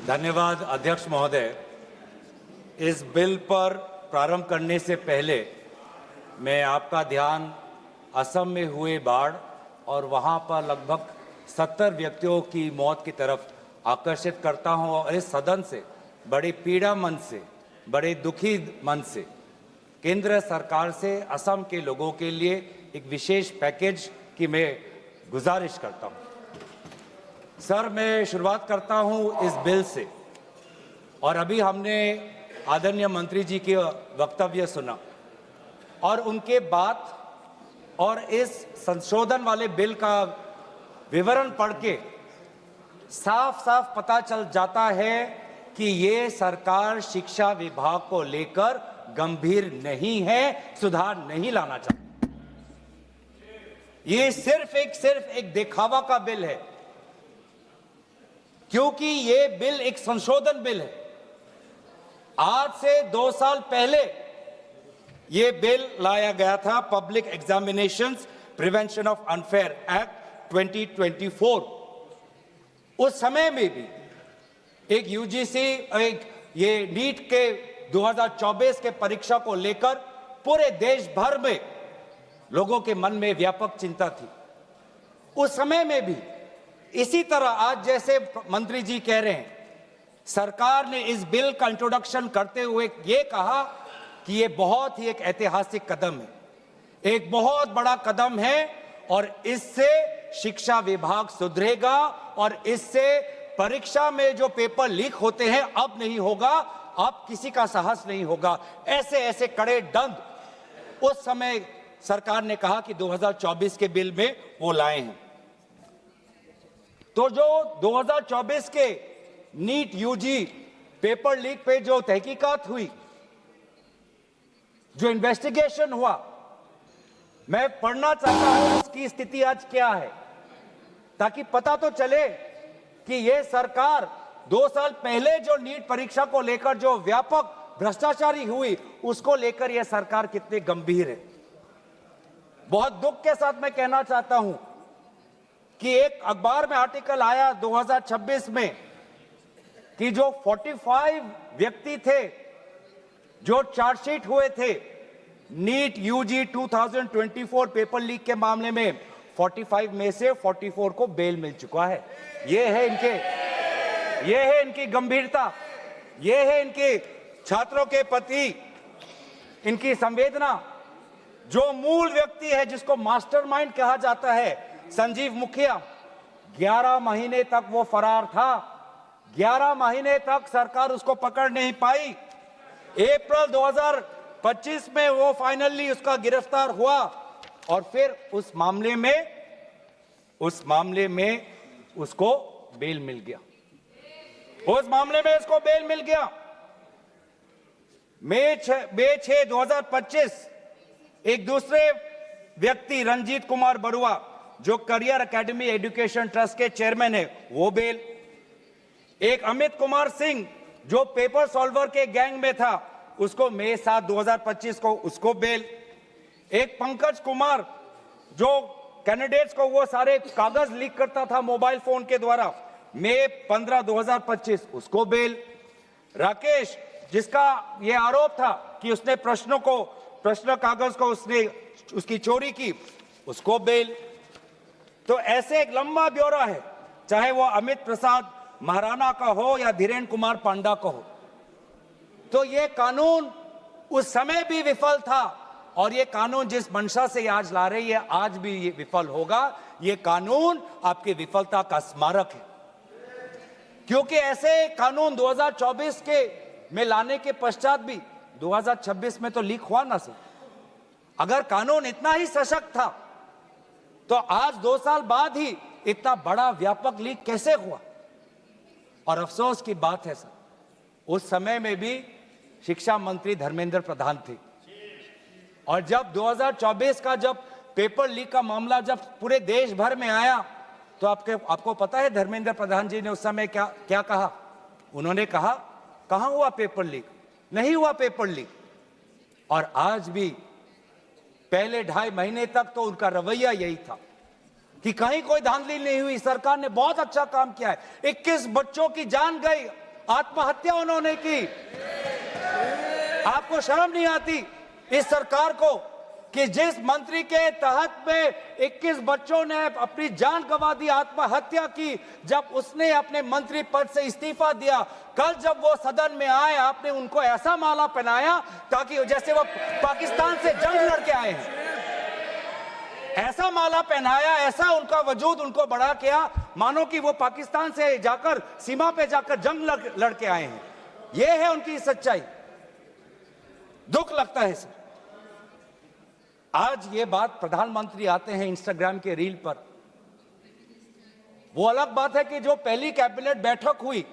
धन्यवाद अध्यक्ष महोदय। इस बिल पर प्रारंभ करने से पहले मैं आपका ध्यान असम में हुए बाढ़ और वहां पर लगभग 70 व्यक्तियों की मौत की तरफ आकर्षित करता हूं और इस सदन से बड़ी पीड़ा मन से, बड़े दुखी मन से केंद्र सरकार से असम के लोगों के लिए एक विशेष पैकेज की मैं गुजारिश करता हूं। सर, मैं शुरुआत करता हूं इस बिल से। और अभी हमने आदरणीय मंत्री जी के वक्तव्य सुना और उनके बाद और इस संशोधन वाले बिल का विवरण पढ़ के साफ साफ पता चल जाता है कि ये सरकार शिक्षा विभाग को लेकर गंभीर नहीं है, सुधार नहीं लाना चाहती। ये सिर्फ एक दिखावा का बिल है, क्योंकि ये बिल एक संशोधन बिल है। आज से 2 साल पहले ये बिल लाया गया था, public examinations prevention of unfair act 2024। उस समय में भी एक यूजीसी ये नीट के 2024 के परीक्षा को लेकर पूरे देश भर में लोगों के मन में व्यापक चिंता थी। उस समय में भी इसी तरह आज जैसे मंत्री जी कह रहे हैं, सरकार ने इस बिल का इंट्रोडक्शन करते हुए ये कहा कि ये बहुत ही एक ऐतिहासिक कदम है, एक बहुत बड़ा कदम है और इससे शिक्षा विभाग सुधरेगा और इससे परीक्षा में जो पेपर लीक होते हैं अब नहीं होगा, अब किसी का साहस नहीं होगा। ऐसे कड़े दंड उस समय सरकार ने कहा कि 2024 के बिल में वो लाए हैं। तो जो 2024 के नीट यूजी पेपर लीक पे जो तहकीकात हुई, जो इन्वेस्टिगेशन हुआ, मैं पढ़ना चाहता हूं उसकी स्थिति आज क्या है, ताकि पता तो चले कि ये सरकार 2 साल पहले जो नीट परीक्षा को लेकर जो व्यापक भ्रष्टाचारी हुई उसको लेकर यह सरकार कितनी गंभीर है। बहुत दुख के साथ मैं कहना चाहता हूं कि एक अखबार में आर्टिकल आया 2026 में कि जो 45 व्यक्ति थे जो चार्जशीट हुए थे नीट यूजी 2024 पेपर लीक के मामले में, 45 में से 44 को बेल मिल चुका है। ये है इनकी गंभीरता, ये है इनके छात्रों के प्रति इनकी संवेदना। जो मूल व्यक्ति है जिसको मास्टरमाइंड कहा जाता है, संजीव मुखिया, 11 महीने तक वो फरार था। 11 महीने तक सरकार उसको पकड़ नहीं पाई। अप्रैल 2025 में वो फाइनली उसका गिरफ्तार हुआ और फिर उस मामले में उसको बेल मिल गया। मई 6, 2025 एक दूसरे व्यक्ति रंजीत कुमार बरुआ जो करियर एकेडमी एजुकेशन ट्रस्ट के चेयरमैन है, वो बेल। एक अमित कुमार सिंह जो पेपर सॉल्वर के गैंग में था, उसको मई 7, 2025 को उसको बेल। एक पंकज कुमार जो कैंडिडेट्स को वो सारे कागज लीक करता था मोबाइल फोन के द्वारा, मई 15, 2025 उसको बेल। राकेश, जिसका ये आरोप था कि उसने प्रश्न कागज को उसकी चोरी की, उसको बेल। तो ऐसे एक लंबा ब्यौरा है, चाहे वो अमित प्रसाद महाराणा का हो या धीरेन्द्र कुमार पांडा का हो। तो ये कानून उस समय भी विफल था और ये कानून जिस मंशा से आज ला रही है आज भी ये विफल होगा। ये कानून आपकी विफलता का स्मारक है, क्योंकि ऐसे कानून 2024 के में लाने के पश्चात भी 2026 में तो लीक हुआ ना सर। अगर कानून इतना ही सशक्त था तो आज 2 साल बाद ही इतना बड़ा व्यापक लीक कैसे हुआ। और अफसोस की बात है सर, उस समय में भी शिक्षा मंत्री धर्मेंद्र प्रधान थे और जब 2024 का जब पेपर लीक का मामला जब पूरे देश भर में आया तो आपको पता है धर्मेंद्र प्रधान जी ने उस समय क्या कहा? उन्होंने कहा, कहां हुआ पेपर लीक? नहीं हुआ पेपर लीक। और आज भी पहले 2.5 महीने तक तो उनका रवैया यही था कि कहीं कोई धांधली नहीं हुई, सरकार ने बहुत अच्छा काम किया है। 21 बच्चों की जान गई आत्महत्या उन्होंने की। आपको शर्म नहीं आती इस सरकार को कि जिस मंत्री के तहत में 21 बच्चों ने अपनी जान गंवा दी, आत्महत्या की, जब उसने अपने मंत्री पद से इस्तीफा दिया, कल जब वो सदन में आए आपने उनको ऐसा माला पहनाया ताकि जैसे वो पाकिस्तान से जंग लड़के आए हैं, ऐसा माला पहनाया, ऐसा उनका वजूद उनको बड़ा किया मानो कि वो पाकिस्तान से जाकर सीमा पे जाकर जंग लड़के आए हैं। ये है उनकी सच्चाई। दुख लगता है सर। आज ये बात प्रधानमंत्री आते हैं इंस्टाग्राम के रील पर, वो अलग बात है कि जो पहली कैबिनेट बैठक हुई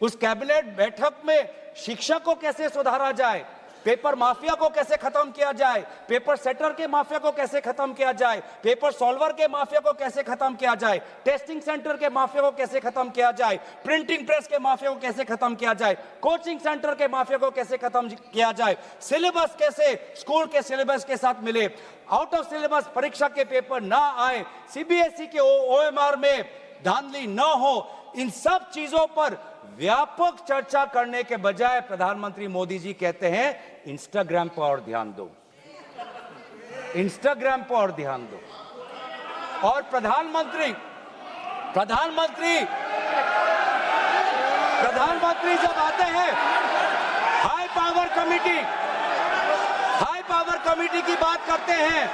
उस कैबिनेट बैठक में शिक्षा को कैसे सुधारा जाए, पेपर माफिया को कैसे खत्म किया जाए, पेपर सेटर के माफिया को कैसे खत्म किया जाए, पेपर सॉल्वर के माफिया को कैसे खत्म किया जाए, टेस्टिंग सेंटर के माफिया को कैसे खत्म किया जाए, प्रिंटिंग प्रेस के माफिया को कैसे खत्म किया जाए, कोचिंग सेंटर के माफिया को कैसे खत्म किया जाए, सिलेबस कैसे स्कूल के सिलेबस के साथ मिले, आउट ऑफ सिलेबस परीक्षा के पेपर ना आए, सीबीएसई के ओएमआर में धांधली न हो, इन सब चीजों पर व्यापक चर्चा करने के बजाय प्रधानमंत्री मोदी जी कहते हैं इंस्टाग्राम पर और ध्यान दो, इंस्टाग्राम पर और ध्यान दो। और प्रधानमंत्री जब आते हैं हाई पावर कमेटी की बात करते हैं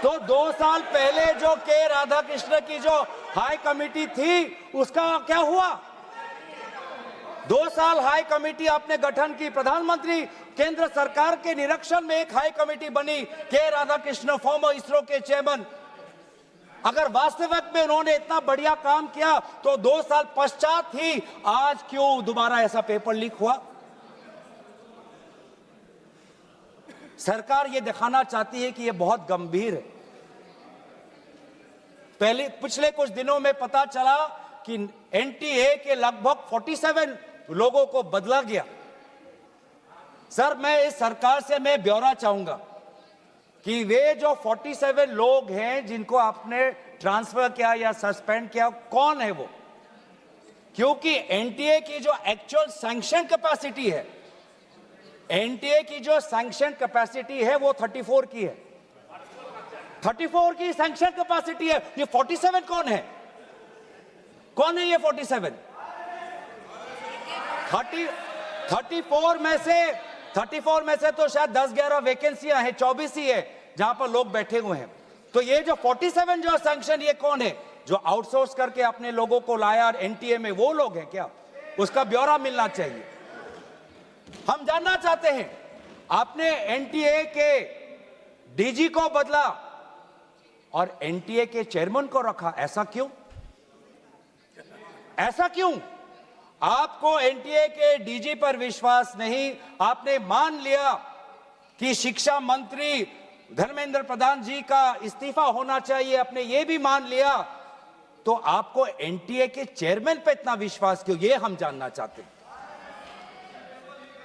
तो 2 साल पहले जो के राधाकृष्ण की जो हाई कमेटी थी उसका क्या हुआ? 2 साल हाई कमेटी आपने गठन की, प्रधानमंत्री केंद्र सरकार के निरीक्षण में एक हाई कमेटी बनी, के राधाकृष्ण फॉर्मर इसरो के चेयरमैन। अगर वास्तविक में उन्होंने इतना बढ़िया काम किया तो 2 साल पश्चात ही आज क्यों दोबारा ऐसा पेपर लीक हुआ? सरकार ये दिखाना चाहती है कि ये बहुत गंभीर है। पिछले कुछ दिनों में पता चला कि एनटीए के लगभग 47 लोगों को बदला गया। सर मैं इस सरकार से मैं ब्यौरा चाहूंगा कि वे जो 47 लोग हैं जिनको आपने ट्रांसफर किया या सस्पेंड किया, कौन है वो? क्योंकि एनटीए की जो एक्चुअल सैंक्शन कैपेसिटी है, एनटीए की जो सैंक्शन कैपेसिटी है वो 34 की है, 34 की सैंक्शन कैपेसिटी है। ये 47 कौन है? कौन है ये 47? 34 में से तो शायद 10-11 वैकेंसियां हैं, 24 ही है जहां पर लोग बैठे हुए हैं। तो ये जो 47 जो सैंक्शन, ये कौन है? जो आउटसोर्स करके अपने लोगों को लाया एनटीए में, वो लोग हैं क्या? उसका ब्यौरा मिलना चाहिए। हम जानना चाहते हैं, आपने एनटीए के डीजी को बदला और एनटीए के चेयरमैन को रखा, ऐसा क्यों? ऐसा क्यों? आपको एनटीए के डीजी पर विश्वास नहीं, आपने मान लिया कि शिक्षा मंत्री धर्मेंद्र प्रधान जी का इस्तीफा होना चाहिए, आपने ये भी मान लिया, तो आपको एनटीए के चेयरमैन पे इतना विश्वास क्यों? ये हम जानना चाहते हैं।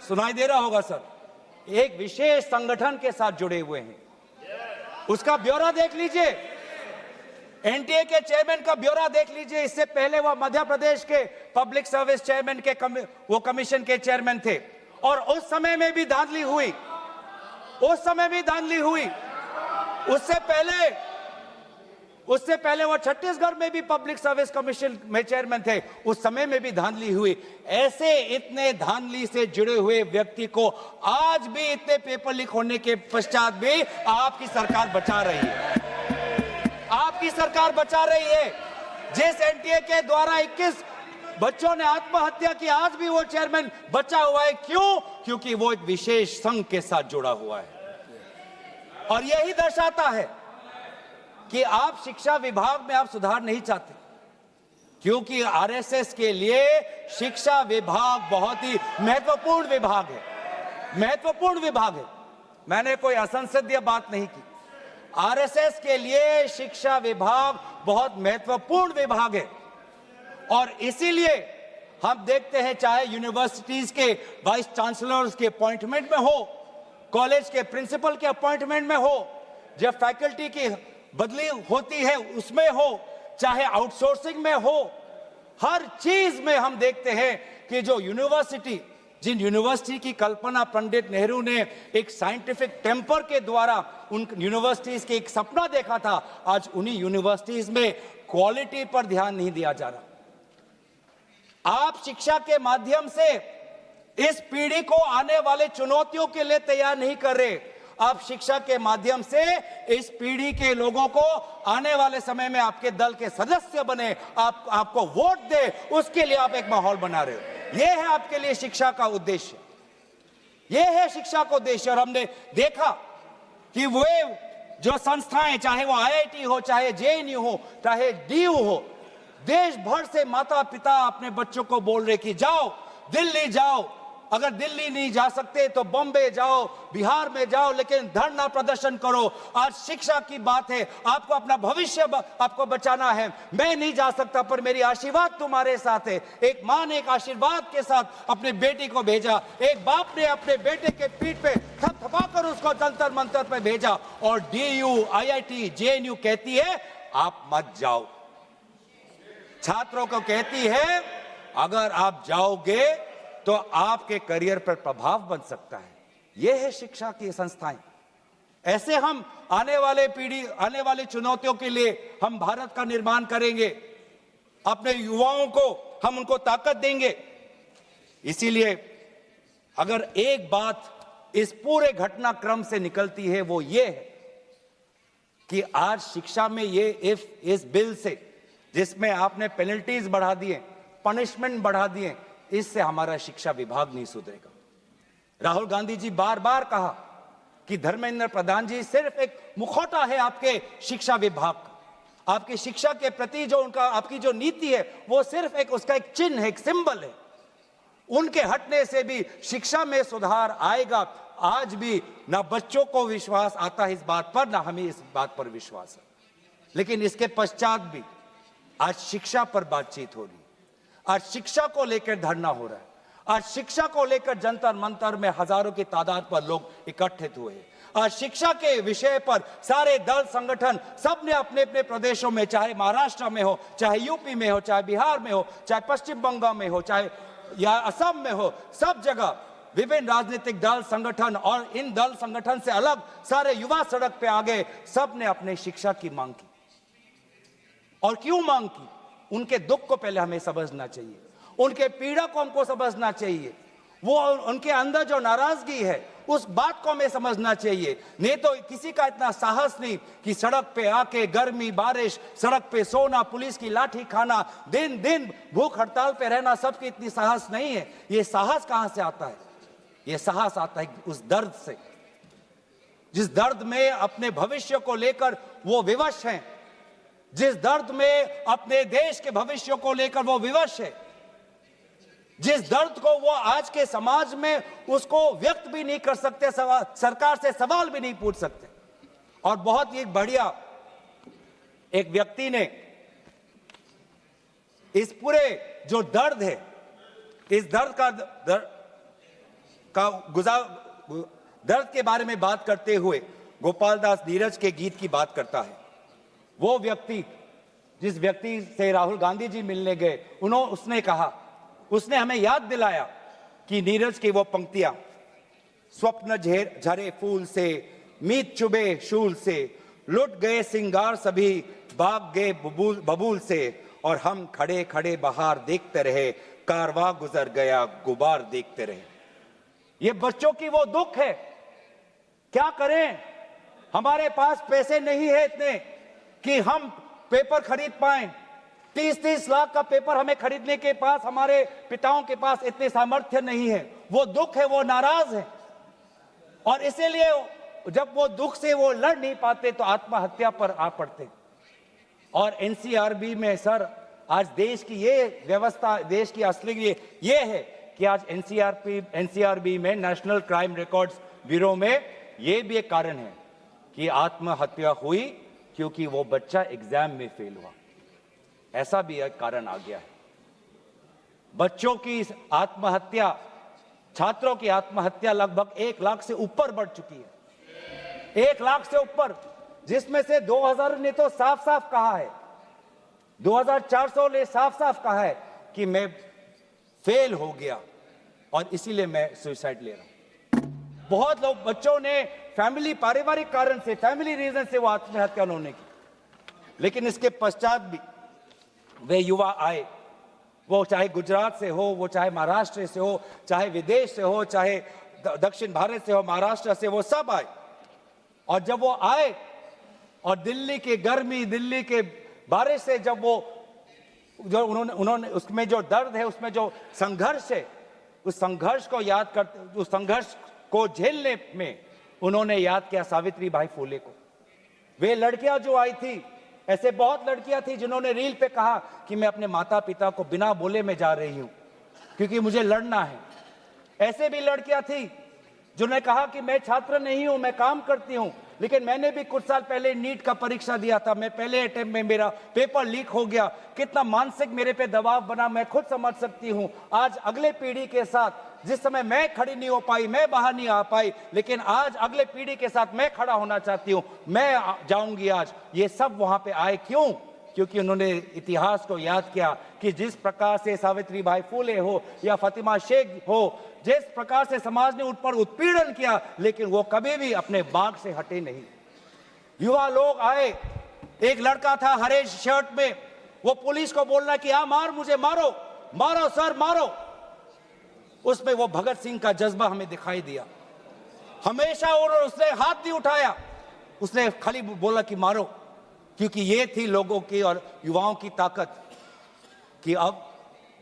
सुनाई दे रहा होगा सर, एक विशेष संगठन के साथ जुड़े हुए हैं, उसका ब्यौरा देख लीजिए, एनटीए के चेयरमैन का ब्यौरा देख लीजिए। इससे पहले वह मध्य प्रदेश के पब्लिक सर्विस चेयरमैन के वो कमीशन के चेयरमैन थे और उस समय में भी धांधली हुई, उससे पहले वो छत्तीसगढ़ में भी पब्लिक सर्विस कमीशन में चेयरमैन थे, उस समय में भी धांधली हुई। ऐसे इतने धांधली से जुड़े हुए व्यक्ति को आज भी इतने पेपर लीक होने के पश्चात भी आपकी सरकार बचा रही है, आपकी सरकार बचा रही है। जिस एनटीए के द्वारा 21 बच्चों ने आत्महत्या की, आज भी वो चेयरमैन बचा हुआ है। क्यों? क्योंकि वो एक विशेष संघ के साथ जुड़ा हुआ है। और यही दर्शाता है कि आप शिक्षा विभाग में आप सुधार नहीं चाहते, क्योंकि आरएसएस के लिए शिक्षा विभाग बहुत ही महत्वपूर्ण विभाग है, मैंने कोई असंसदीय बात नहीं की। आरएसएस के लिए शिक्षा विभाग बहुत महत्वपूर्ण विभाग है और इसीलिए हम देखते हैं, चाहे यूनिवर्सिटीज के वाइस चांसलर्स के अपॉइंटमेंट में हो, कॉलेज के प्रिंसिपल के अपॉइंटमेंट में हो, जब फैकल्टी की बदली होती है उसमें हो, चाहे आउटसोर्सिंग में हो, हर चीज में हम देखते हैं कि जो यूनिवर्सिटी, जिन यूनिवर्सिटी की कल्पना पंडित नेहरू ने एक साइंटिफिक टेम्पर के द्वारा उन यूनिवर्सिटीज के एक सपना देखा था, आज उन्हीं यूनिवर्सिटीज में क्वालिटी पर ध्यान नहीं दिया जा रहा। आप शिक्षा के माध्यम से इस पीढ़ी को आने वाले चुनौतियों के लिए तैयार नहीं कर रहे। आप शिक्षा के माध्यम से इस पीढ़ी के लोगों को आने वाले समय में आपके दल के सदस्य बने, आपको वोट दे, उसके लिए आप एक माहौल बना रहे हो। यह है आपके लिए शिक्षा का उद्देश्य, यह है शिक्षा का उद्देश्य। और हमने देखा कि वे जो संस्थाएं, चाहे वो IIT हो, चाहे JNU हो, चाहे DU हो, देश भर से माता पिता अपने बच्चों को बोल रहे कि जाओ दिल्ली जाओ, अगर दिल्ली नहीं जा सकते तो बॉम्बे जाओ, बिहार में जाओ, लेकिन धरना प्रदर्शन करो। आज शिक्षा की बात है, आपको अपना भविष्य आपको बचाना है। मैं नहीं जा सकता पर मेरी आशीर्वाद तुम्हारे साथ है। एक मां ने एक आशीर्वाद के साथ अपने बेटी को भेजा, एक बाप ने अपने बेटे के पीठ पे थपथपाकर उसको जंतर मंतर पे भेजा, और DU, IIT, JNU कहती है आप मत जाओ। छात्रों को कहती है अगर आप जाओगे तो आपके करियर पर प्रभाव बन सकता है। यह है शिक्षा की संस्थाएं। ऐसे हम आने वाले पीढ़ी, आने वाली चुनौतियों के लिए हम भारत का निर्माण करेंगे। अपने युवाओं को हम उनको ताकत देंगे। इसीलिए अगर एक बात इस पूरे घटनाक्रम से निकलती है वो ये है कि आज शिक्षा में ये इस बिल से, जिसमें आपने पेनल्टीज बढ़ा दिए, पनिशमेंट बढ़ा दिए, इससे हमारा शिक्षा विभाग नहीं सुधरेगा। राहुल गांधी जी बार बार कहा कि धर्मेंद्र प्रधान जी सिर्फ एक मुखौटा है आपके शिक्षा विभाग का। आपकी शिक्षा के प्रति जो उनका, आपकी जो नीति है वो सिर्फ एक, उसका एक चिन्ह है, एक सिंबल है। उनके हटने से भी शिक्षा में सुधार आएगा। आज भी ना बच्चों को विश्वास आता है इस बात पर, ना हमें इस बात पर विश्वास है। लेकिन इसके पश्चात भी आज शिक्षा पर बातचीत हो रही है, आज शिक्षा को लेकर धरना हो रहा है, आज शिक्षा को लेकर जंतर मंतर में हजारों की तादाद पर लोग इकट्ठित हुए। आज शिक्षा के विषय पर सारे दल संगठन सब ने अपने अपने प्रदेशों में, चाहे महाराष्ट्र में हो, चाहे यूपी में हो, चाहे बिहार में हो, चाहे पश्चिम बंगाल में हो, चाहे या असम में हो, सब जगह विभिन्न राजनीतिक दल संगठन और इन दल संगठन से अलग सारे युवा सड़क पे आ गए। सब ने अपने शिक्षा की मांग की। और क्यों मांग की? उनके दुख को पहले हमें समझना चाहिए, उनके पीड़ा को हमको समझना चाहिए, वो उनके अंदर जो नाराजगी है उस बात को हमें समझना चाहिए। नहीं तो किसी का इतना साहस नहीं कि सड़क पे आके गर्मी बारिश, सड़क पे सोना, पुलिस की लाठी खाना, दिन दिन भूख हड़ताल पे रहना, सबकी इतनी साहस नहीं है। ये साहस कहां से आता है? ये साहस आता है उस दर्द से, जिस दर्द में अपने भविष्य को लेकर वो विवश हैं, जिस दर्द में अपने देश के भविष्य को लेकर वो विवश है, जिस दर्द को वो आज के समाज में उसको व्यक्त भी नहीं कर सकते, सरकार से सवाल भी नहीं पूछ सकते। और बहुत ही बढ़िया एक व्यक्ति ने इस पूरे जो दर्द है, इस दर्द के बारे में बात करते हुए गोपाल दास नीरज के गीत की बात करता है। वो व्यक्ति, जिस व्यक्ति से राहुल गांधी जी मिलने गए, उसने कहा, उसने हमें याद दिलाया कि नीरज की वो पंक्तियां, स्वप्न झरे फूल से, मीत चुबे शूल से, लुट गए सिंगार सभी, भाग गए बबूल से, और हम खड़े खड़े बहार देखते रहे, कारवां गुजर गया गुबार देखते रहे। ये बच्चों की वो दुख है। क्या करें, हमारे पास पैसे नहीं है इतने कि हम पेपर खरीद पाएं। 30-30 लाख का पेपर हमें खरीदने के पास, हमारे पिताओं के पास इतने सामर्थ्य नहीं है। वो दुख है, वो नाराज है, और इसीलिए जब वो दुख से वो लड़ नहीं पाते तो आत्महत्या पर आ पड़ते। और NCRB में सर, आज देश की ये व्यवस्था, देश की असली ये है कि आज NCRB में, नेशनल क्राइम रिकॉर्ड्स ब्यूरो में, ये भी एक कारण है कि आत्महत्या हुई क्योंकि वो बच्चा एग्जाम में फेल हुआ। ऐसा भी एक कारण आ गया है। बच्चों की आत्महत्या, छात्रों की आत्महत्या लगभग 1 लाख से ऊपर बढ़ चुकी है। 1 लाख से ऊपर, जिसमें से 2000 ने तो साफ साफ कहा है, 2400 ने साफ साफ कहा है, कि मैं फेल हो गया और इसीलिए मैं सुसाइड ले रहा हूं। बहुत लोग, बच्चों ने फैमिली, पारिवारिक कारण से, फैमिली रीजन से वो आत्महत्या उन्होंने की, लेकिन इसके पश्चात भी वे युवा आए, वो चाहे गुजरात से हो, वो चाहे महाराष्ट्र से हो, चाहे विदेश से हो, चाहे दक्षिण भारत से हो, महाराष्ट्र से, वो सब आए। और जब वो आए और दिल्ली की गर्मी, दिल्ली के बारिश से जब वो जो उन्होंने उसमें जो दर्द है, उसमें जो संघर्ष है, उस संघर्ष को याद करते, उस संघर्ष को झेलने में उन्होंने याद किया सावित्री बाई फुले को। वे लड़कियां जो आई थी, ऐसे बहुत लड़कियां थी जिन्होंने रील पे कहा कि मैं अपने माता पिता को बिना बोले में जा रही हूं क्योंकि मुझे लड़ना है। ऐसे भी लड़कियां थी जिन्होंने कहा कि मैं छात्र नहीं हूं, मैं काम करती हूं, लेकिन मैंने भी कुछ साल पहले नीट का परीक्षा दिया था, मैं पहले अटेम्प्ट में मेरा पेपर लीक हो गया, कितना मानसिक मेरे पे दबाव बना मैं खुद समझ सकती हूं। आज अगले पीढ़ी के साथ, जिस समय मैं खड़ी नहीं हो पाई, मैं बाहर नहीं आ पाई, लेकिन आज अगले पीढ़ी के साथ मैं खड़ा होना चाहती हूं, मैं जाऊंगी आज। ये सब वहां पे आए क्यों? क्योंकि उन्होंने इतिहास को याद किया कि जिस प्रकार से सावित्री बाई फुले हो या फातिमा शेख हो, जिस प्रकार से समाज ने उन पर उत्पीड़न किया, लेकिन वो कभी भी अपने बाग से हटे नहीं। युवा लोग आए, एक लड़का था हरे शर्ट में, वो पुलिस को बोलना कि आ मार, मुझे मारो, मारो सर मारो। उसमें वो भगत सिंह का जज्बा हमें दिखाई दिया। हमेशा उसने हाथ नहीं उठाया, उसने खाली बोला कि मारो, क्योंकि ये थी लोगों की और युवाओं की ताकत कि अब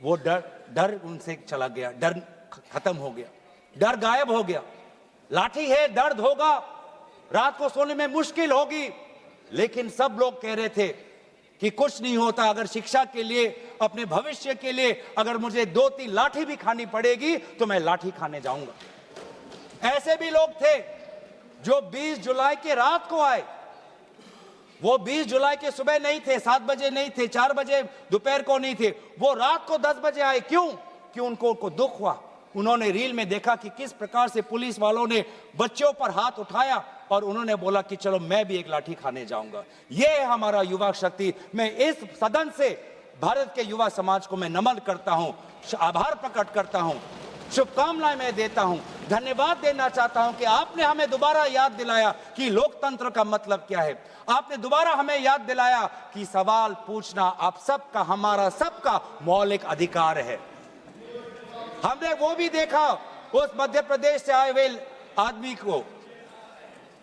वो डर उनसे चला गया, डर खत्म हो गया, डर गायब हो गया। लाठी है, दर्द होगा, रात को सोने में मुश्किल होगी, लेकिन सब लोग कह रहे थे कि कुछ नहीं होता, अगर शिक्षा के लिए, अपने भविष्य के लिए अगर मुझे 2-3 लाठी भी खानी पड़ेगी तो मैं लाठी खाने जाऊंगा। ऐसे भी लोग थे जो 20 जुलाई के रात को आए। वो 20 जुलाई के सुबह नहीं थे, 7 बजे नहीं थे, 4 बजे दोपहर को नहीं थे, वो रात को 10 बजे आए। क्यों? क्यों? उनको दुख हुआ। उन्होंने रील में देखा कि किस प्रकार से पुलिस वालों ने बच्चों पर हाथ उठाया और उन्होंने बोला कि चलो मैं भी एक लाठी खाने जाऊंगा। ये है हमारा युवा शक्ति। मैं इस सदन से भारत के युवा समाज को मैं नमन करता हूं, आभार प्रकट करता हूं, शुभकामनाएं मैं देता हूं, धन्यवाद देना चाहता हूं कि आपने हमें दोबारा याद दिलाया कि लोकतंत्र का मतलब क्या है। आपने दोबारा हमें याद दिलाया कि सवाल पूछना आप सबका, हमारा सबका मौलिक अधिकार है। हमने वो भी देखा उस मध्य प्रदेश से आए हुए आदमी को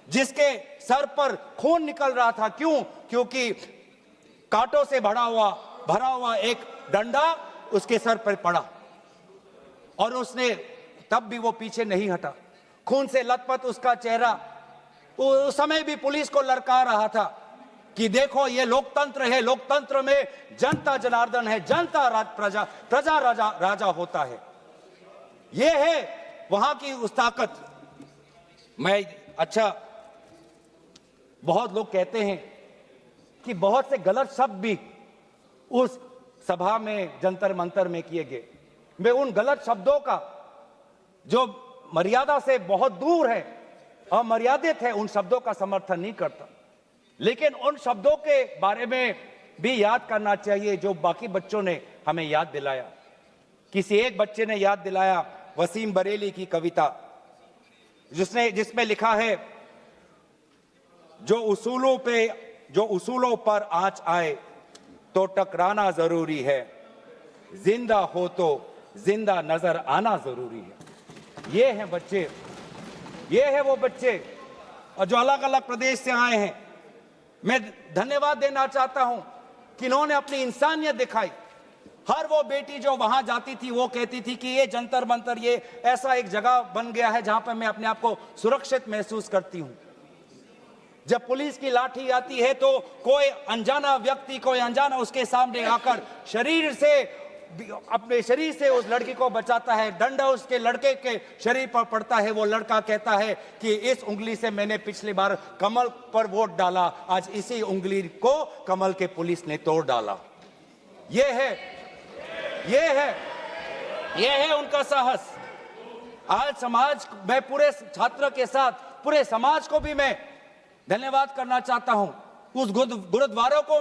जिसके सर पर खून निकल रहा था। क्यों? क्योंकि कांटों से भरा हुआ एक डंडा उसके सर पर पड़ा और उसने तब भी वो पीछे नहीं हटा। खून से लथपथ उसका चेहरा, उस समय भी पुलिस को ललकार रहा था कि देखो ये लोकतंत्र है, लोकतंत्र में जनता जनार्दन है, जनता प्रजा राजा होता है। ये है वहां की उस ताकत। बहुत लोग कहते हैं कि बहुत से गलत शब्द भी उस सभा में, जंतर मंतर में किए गए। मैं उन गलत शब्दों का जो मर्यादा से बहुत दूर है, अमर्यादित है, उन शब्दों का समर्थन नहीं करता, लेकिन उन शब्दों के बारे में भी याद करना चाहिए जो बाकी बच्चों ने हमें याद दिलाया। किसी एक बच्चे ने याद दिलाया वसीम बरेली की कविता, जिसमें लिखा है, जो उसूलों पर आंच आए तो टकराना जरूरी है, जिंदा हो तो जिंदा नजर आना जरूरी है। ये हैं बच्चे, ये है वो बच्चे और जो अलग अलग प्रदेश से आए हैं। मैं धन्यवाद देना चाहता हूं कि इन्होंने अपनी इंसानियत दिखाई। हर वो बेटी जो वहां जाती थी वो कहती थी कि ये जंतर मंतर, ये ऐसा एक जगह बन गया है जहां पर मैं अपने आप को सुरक्षित महसूस करती हूं। जब पुलिस की लाठी आती है तो कोई अनजाना व्यक्ति, कोई अनजाना उसके सामने आकर अपने शरीर से उस लड़की को बचाता है। डंडा उसके लड़के के शरीर पर पड़ता है। वो लड़का कहता है कि इस उंगली से मैंने पिछली बार कमल पर वोट डाला, आज इसी उंगली को कमल के पुलिस ने तोड़ डाला। ये है उनका साहस। आज समाज, मैं पूरे छात्र के साथ पूरे समाज को भी मैं धन्यवाद करना चाहता हूं। उस गुरुद्वारों को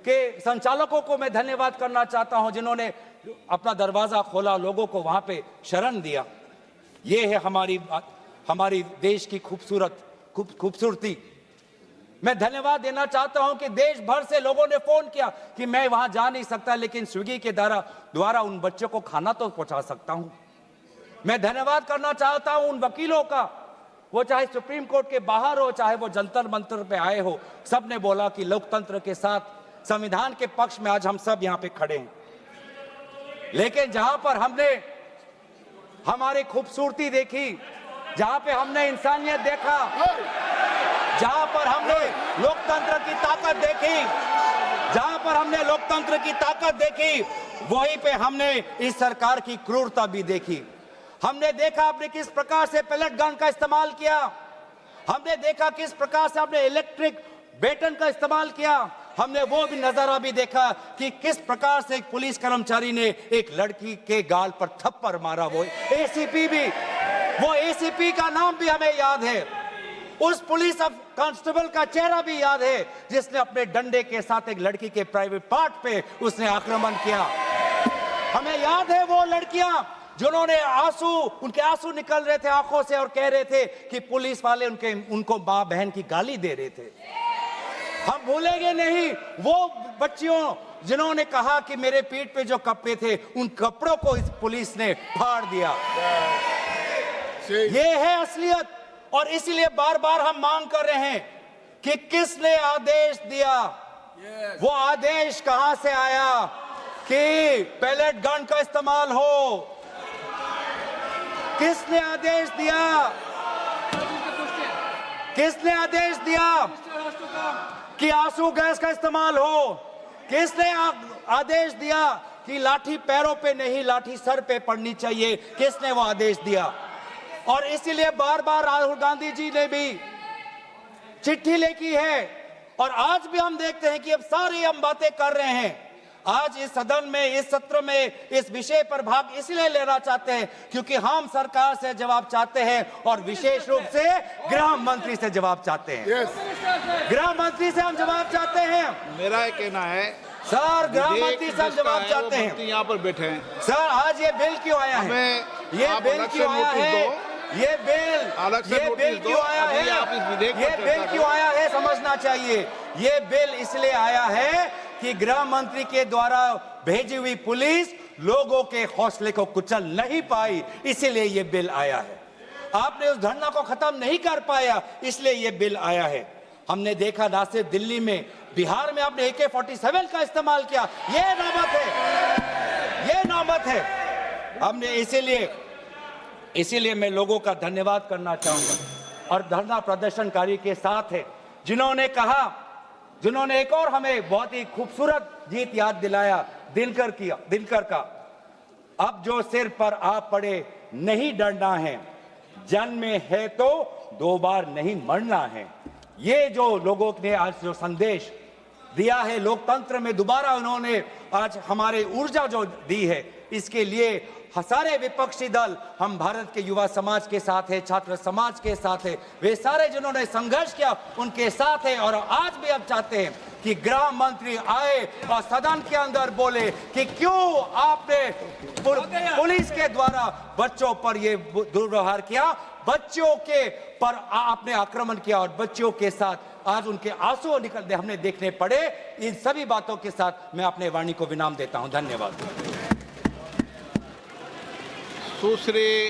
के संचालकों को मैं धन्यवाद करना चाहता हूं जिन्होंने अपना दरवाजा खोला, लोगों को वहां पे शरण दिया। ये है हमारी देश की खूबसूरती। मैं धन्यवाद देना चाहता हूं कि देश भर से लोगों ने फोन किया कि मैं वहां जा नहीं सकता, लेकिन स्विगी के द्वारा उन बच्चों को खाना तो पहुंचा सकता हूं। मैं धन्यवाद करना चाहता हूं उन वकीलों का, वो चाहे सुप्रीम कोर्ट के बाहर हो, चाहे वो जंतर मंतर पे आए हो, सबने बोला कि लोकतंत्र के साथ, संविधान के पक्ष में आज हम सब यहां पे खड़े हैं। लेकिन जहां पर हमने हमारी खूबसूरती देखी, जहां पे हमने इंसानियत देखा, जहां पर हमने लोकतंत्र की ताकत देखी, जहां पर हमने लोकतंत्र की ताकत देखी, वहीं पे हमने इस सरकार की क्रूरता भी देखी। हमने देखा आपने किस प्रकार से पैलेट गन का इस्तेमाल किया, हमने देखा किस प्रकार से आपने इलेक्ट्रिक बेटन का इस्तेमाल किया, हमने वो भी नजारा भी देखा कि किस प्रकार से एक पुलिस कर्मचारी ने एक लड़की के गाल पर थप्पड़ मारा। वो एसीपी का नाम भी हमें याद है, उस पुलिस कांस्टेबल का चेहरा भी याद है जिसने अपने डंडे के साथ एक लड़की के प्राइवेट पार्ट पे उसने आक्रमण किया। हमें याद है वो लड़कियां जिन्होंने उनके आंसू निकल रहे थे आंखों से और कह रहे थे कि पुलिस वाले उनको मां बहन की गाली दे रहे थे। हम भूलेंगे नहीं वो बच्चियों जिन्होंने कहा कि मेरे पीठ पे जो कपड़े थे उन कपड़ों को इस पुलिस ने फाड़ दिया। ये है असलियत, और इसीलिए बार बार हम मांग कर रहे हैं कि किसने आदेश दिया, वो आदेश कहां से आया कि पैलेट गन का इस्तेमाल हो, किसने आदेश दिया, किसने आदेश दिया कि आंसू गैस का इस्तेमाल हो, किसने आदेश दिया कि लाठी पैरों पे नहीं लाठी सर पे पड़नी चाहिए, किसने वो आदेश दिया। और इसीलिए बार बार राहुल गांधी जी ने भी चिट्ठी लिखी है, और आज भी हम देखते हैं कि अब सारी हम बातें कर रहे हैं। आज इस सदन में, इस सत्र में इस विषय पर भाग इसलिए लेना चाहते हैं क्योंकि हम सरकार से जवाब चाहते हैं, और विशेष रूप से गृह मंत्री से जवाब चाहते हैं। गृह मंत्री से हम जवाब चाहते हैं। मेरा ये कहना है सर, गृह मंत्री से हम जवाब चाहते हैं। यहाँ पर बैठे हैं सर, आज ये बिल क्यों आया है, ये बिल क्यों आया है, ये बिल क्यों आया है, ये बिल क्यों आया है समझना चाहिए। ये बिल इसलिए आया है कि गृह मंत्री के द्वारा भेजी हुई पुलिस लोगों के हौसले को कुचल नहीं पाई, इसीलिए ये बिल आया है। आपने उस धरना को खत्म नहीं कर पाया, इसलिए ये बिल आया है। हमने देखा ना सिर्फ दिल्ली में, बिहार में आपने AK-47 का इस्तेमाल किया। ये नौबत है। हमने इसीलिए मैं लोगों का धन्यवाद करना चाहूंगा, और धरना प्रदर्शनकारी के साथ है जिन्होंने एक और हमें बहुत ही खूबसूरत गीत याद दिलाया, दिनकर का। अब जो सिर पर आ पड़े नहीं डरना है, जन्म में है तो 2 बार नहीं मरना है। ये जो लोगों ने आज जो संदेश दिया है लोकतंत्र में, दोबारा उन्होंने आज हमारे ऊर्जा जो दी है, इसके लिए सारे विपक्षी दल, हम भारत के युवा समाज के साथ है, छात्र समाज के साथ है, वे सारे जिन्होंने संघर्ष किया उनके साथ है। और आज भी हम चाहते हैं कि गृह मंत्री आए और सदन के अंदर बोले कि क्यों आपने पुलिस के द्वारा बच्चों पर ये दुर्व्यवहार किया, बच्चों के पर आपने आक्रमण किया, और बच्चों के साथ आज उनके आंसू निकलते हमने देखने पड़े। इन सभी बातों के साथ मैं अपने वाणी को विराम देता हूं। धन्यवाद। सुश्री